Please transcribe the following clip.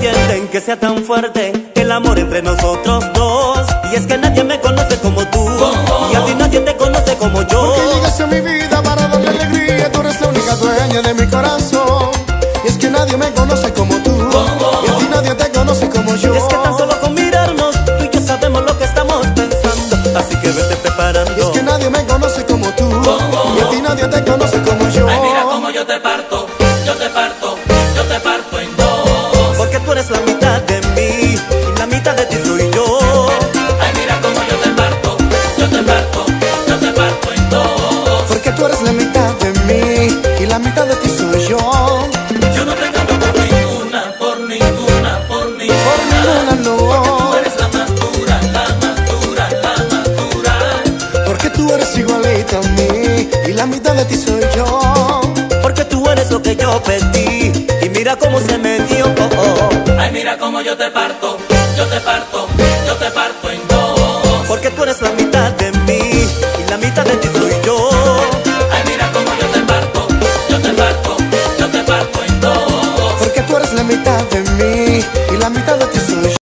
entienden que sea tan fuerte el amor entre nosotros dos. Y es que nadie me conoce como tú, y a ti nadie te conoce como yo. Porque llegaste a mi vida para darle alegría, tú eres la única dueña de mi corazón. Y es que nadie me conoce como tú, y a ti nadie te conoce como yo. Y es que tan solo con mirarnos, tú y yo sabemos lo que estamos pensando, así que vete preparando. Y es que nadie me conoce como tú, y a ti nadie te conoce como yo. Ay, mira cómo yo te parto, yo te parto, yo te parto en dos. Porque tú eres la mitad de mí, y la mitad de ti soy yo. Ay, mira cómo yo te parto, yo te parto, yo te parto en dos. Porque tú eres la mitad de mí, y la mitad de ti soy yo. Yo no te cambio por ninguna, por ninguna, por ninguna. Por ninguna no. Porque tú eres la más dura, la más dura, la más dura. Porque tú eres igualita a mí, y la mitad de ti soy yo. Porque tú eres lo que yo pedí, y mira cómo se me dio. Ay, mira cómo yo te parto, yo te parto, yo te parto en dos. Porque tú eres la mitad de mí, y la mitad de ti soy yo. Ay, mira cómo yo te parto, yo te parto, yo te parto en dos. Porque tú eres la mitad